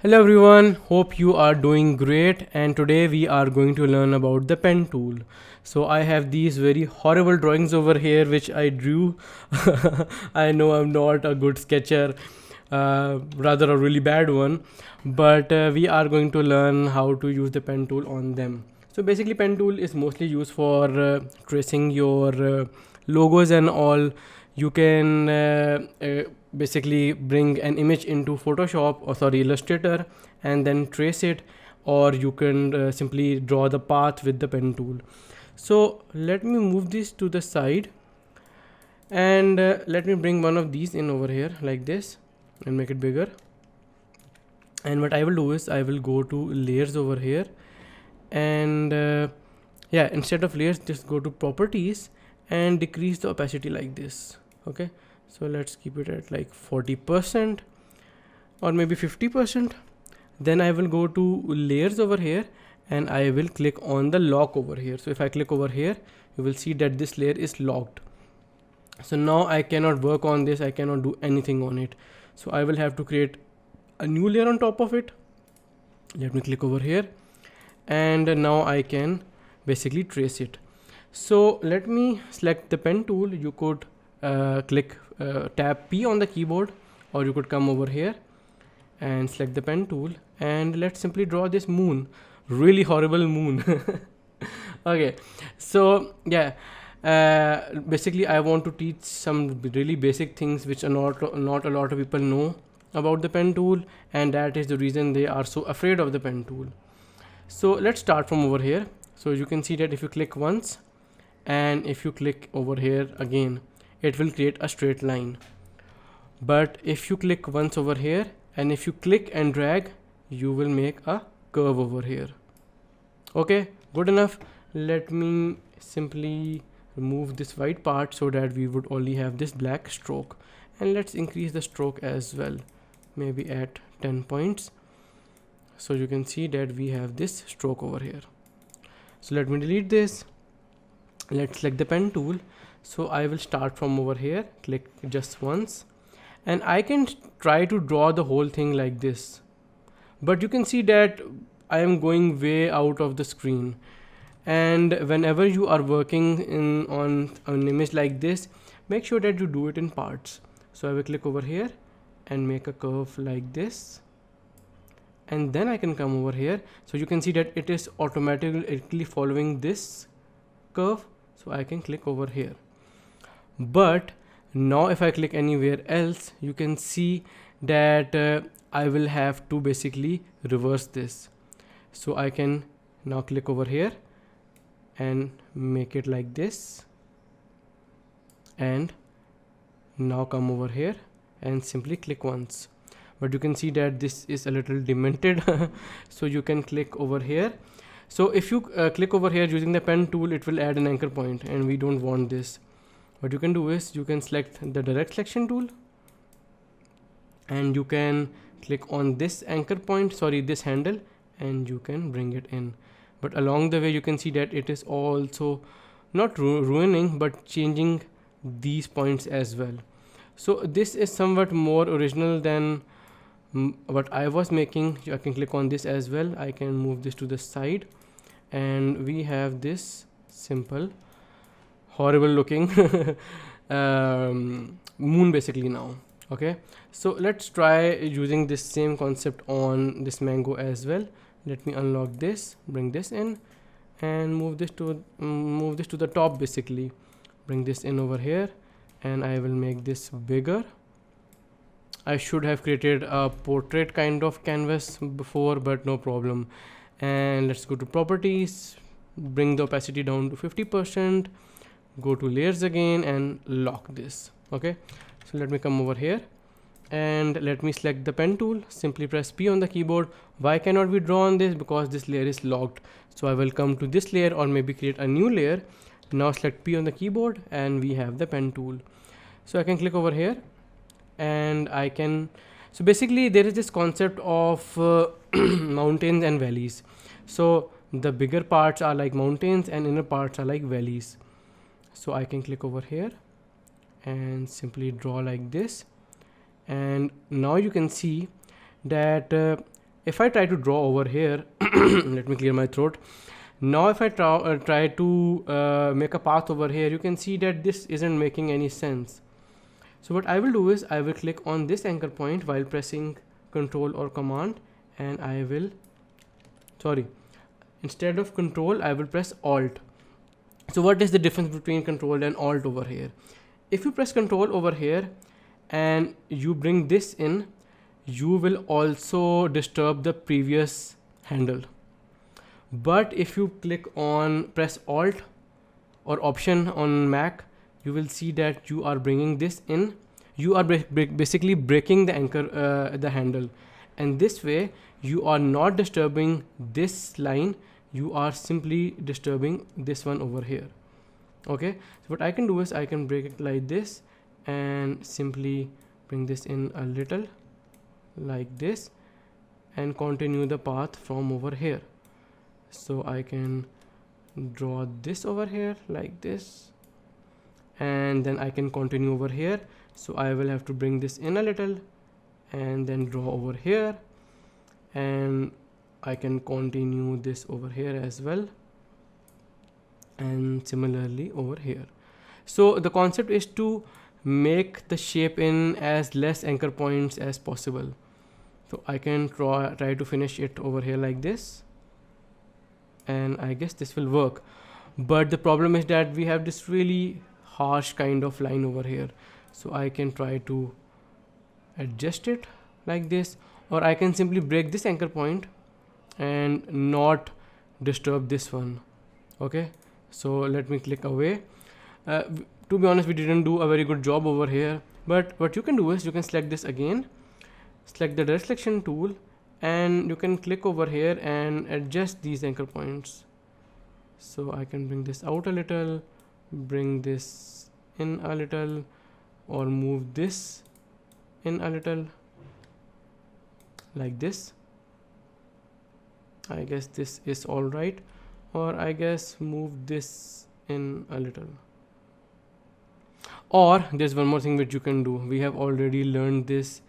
Hello everyone, hope you are doing great, and today we are going to learn about the pen tool. So I have these very horrible drawings over here which I drew. I know I'm not a good sketcher, rather a really bad one, but we are going to learn how to use the pen tool on them. So basically pen tool is mostly used for tracing your logos and all. You can basically bring an image into Photoshop or sorry Illustrator and then trace it, or you can simply draw the path with the pen tool. So let me move this to the side, and let me bring one of these in over here like this and make it bigger. And what I will do is I will go to layers over here, and yeah, instead of layers just go to properties and decrease the opacity like this. Okay, so let's keep it at like 40% or maybe 50%. Then I will go to layers over here and I will click on the lock over here. So if I click over here, you will see that this layer is locked. So now I cannot work on this, I cannot do anything on it. So I will have to create a new layer on top of it. Let me click over here, and now I can basically trace it. So let me select the pen tool. You could click tab P on the keyboard, or you could come over here and select the pen tool, and let's simply draw this moon, really horrible moon. Okay, so yeah, basically I want to teach some really basic things which are not a lot of people know about the pen tool, and that is the reason they are so afraid of the pen tool. So let's start from over here. So you can see that if you click once and if you click over here again, it will create a straight line. But if you click once over here and if you click and drag, you will make a curve over here. Okay, good enough. Let me simply remove this white part so that we would only have this black stroke, and let's increase the stroke as well, maybe at 10 points. So you can see that we have this stroke over here. So let me delete this. Let's select the pen tool. So I will start from over here, click just once, and I can try to draw the whole thing like this, but you can see that I am going way out of the screen. And whenever you are working on an image like this, make sure that you do it in parts. So I will click over here and make a curve like this, and then I can come over here. So you can see that it is automatically following this curve, so I can click over here. But now if I click anywhere else, you can see that I will have to basically reverse this. So I can now click over here and make it like this, and now come over here and simply click once. But you can see that this is a little demented. So you can click over here. So if you click over here using the pen tool, it will add an anchor point, and we don't want this. What you can do is you can select the direct selection tool, and you can click on this anchor point, sorry, this handle, and you can bring it in. But along the way you can see that it is also not ruining but changing these points as well. So this is somewhat more original than what I was making. I can click on this as well. I can move this to the side, and we have this simple horrible looking moon basically now. Okay, so let's try using this same concept on this mango as well. Let me unlock this, bring this in, and move this to the top basically. Bring this in over here, and I will make this bigger. I should have created a portrait kind of canvas before, but no problem. And let's go to properties, bring the opacity down to 50%, go to layers again and lock this. Okay, so let me come over here and let me select the pen tool, simply press P on the keyboard. Why cannot we draw on this? Because this layer is locked. So I will come to this layer or maybe create a new layer. Now select P on the keyboard and we have the pen tool. So I can click over here and I can, so basically there is this concept of mountains and valleys. So the bigger parts are like mountains and inner parts are like valleys. So I can click over here and simply draw like this, and now you can see that if I try to draw over here, let me clear my throat. Now if I try to make a path over here, you can see that this isn't making any sense. So what I will do is I will click on this anchor point while pressing Control or Command, and I will, sorry, instead of Control I will press Alt. So what is the difference between Control and Alt over here? If you press Control over here and you bring this in, you will also disturb the previous handle. But if you press Alt or Option on Mac, you will see that you are bringing this in. You are basically breaking the anchor, the handle, and this way you are not disturbing this line, you are simply disturbing this one over here. Okay, so what I can do is I can break it like this and simply bring this in a little like this and continue the path from over here. So I can draw this over here like this, and then I can continue over here. So I will have to bring this in a little and then draw over here, and I can continue this over here as well, and similarly over here. So the concept is to make the shape in as less anchor points as possible. So I can try to finish it over here like this, and I guess this will work. But the problem is that we have this really harsh kind of line over here. So I can try to adjust it like this, or I can simply break this anchor point and not disturb this one. Okay, so let me click away. To be honest, we didn't do a very good job over here, but what you can do is you can select this again, select the direct selection tool, and you can click over here and adjust these anchor points. So I can bring this out a little, bring this in a little, or move this in a little like this. I guess this is all right, or I guess move this in a little. Or there's one more thing which you can do. We have already learned this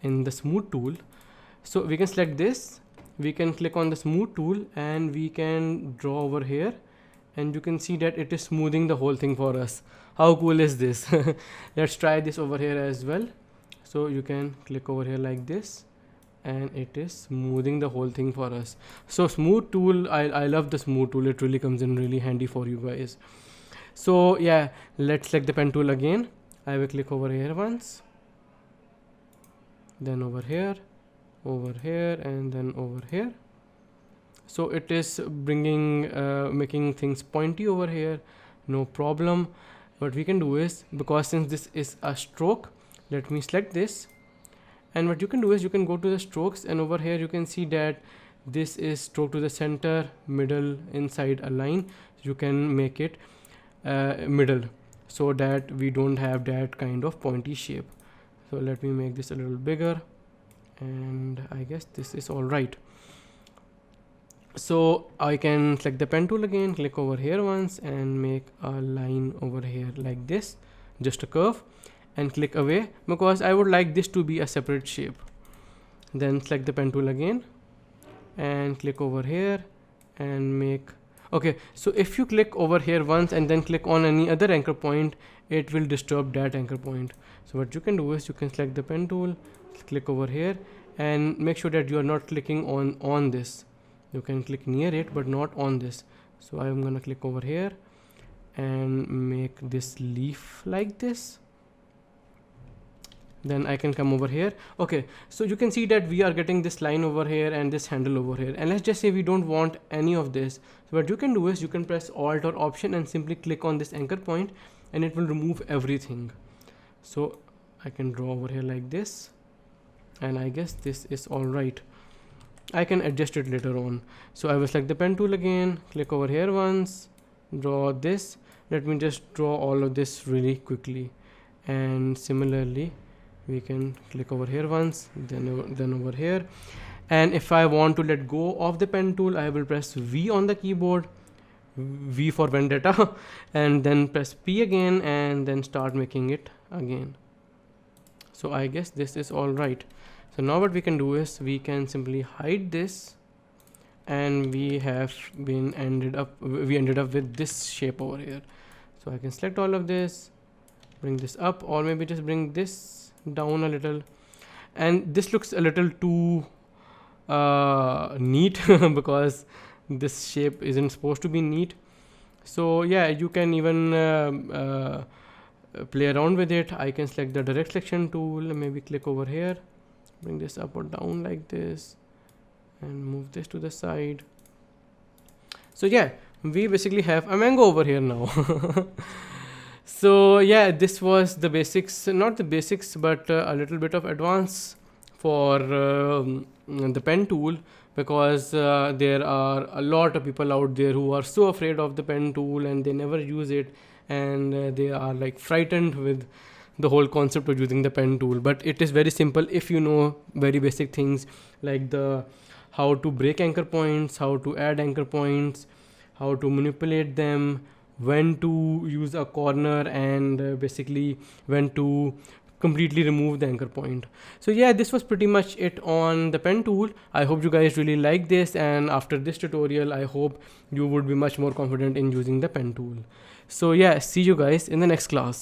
in the smooth tool. So we can select this, we can click on the smooth tool, and we can draw over here, and you can see that it is smoothing the whole thing for us. How cool is this? Let's try this over here as well. So you can click over here like this, and it is smoothing the whole thing for us. So smooth tool, I love the smooth tool. It really comes in really handy for you guys. So yeah, let's select the pen tool again. I will click over here once, then over here, and then over here. So it is bringing making things pointy over here, no problem. What we can do is, because since this is a stroke, let me select this, and what you can do is you can go to the strokes, and over here you can see that this is stroke to the center, middle, inside a line. You can make it middle so that we don't have that kind of pointy shape. So let me make this a little bigger, and I guess this is all right. So I can select the pen tool again, click over here once, and make a line over here like this, just a curve, and click away because I would like this to be a separate shape. Then select the pen tool again and click over here and make, okay, so if you click over here once and then click on any other anchor point, it will disturb that anchor point. So what you can do is you can select the pen tool, click over here, and make sure that you are not clicking on this. You can click near it but not on this. So I am gonna click over here and make this leaf like this. Then I can come over here. Okay, so you can see that we are getting this line over here and this handle over here, and let's just say we don't want any of this. So what you can do is you can press Alt or Option and simply click on this anchor point, and it will remove everything. So I can draw over here like this, and I guess this is all right. I can adjust it later on. So I will select the pen tool again, click over here once, draw this. Let me just draw all of this really quickly, and similarly we can click over here once, then over here. And if I want to let go of the pen tool, I will press V on the keyboard, V for vendetta, and then press P again, and then start making it again. So I guess this is all right. So now what we can do is we can simply hide this, and we ended up with this shape over here. So I can select all of this, bring this up, or maybe just bring this down a little. And this looks a little too neat because this shape isn't supposed to be neat. So yeah, you can even play around with it. I can select the direct selection tool, maybe click over here, bring this up or down like this, and move this to the side. So yeah, we basically have a mango over here now. So yeah, this was the basics, not the basics, but a little bit of advance for the pen tool, because there are a lot of people out there who are so afraid of the pen tool and they never use it, and they are like frightened with the whole concept of using the pen tool. But it is very simple if you know very basic things like the how to break anchor points, how to add anchor points, how to manipulate them, when to use a corner, and basically when to completely remove the anchor point. So yeah, this was pretty much it on the pen tool. I hope you guys really like this, and after this tutorial I hope you would be much more confident in using the pen tool. So yeah, see you guys in the next class.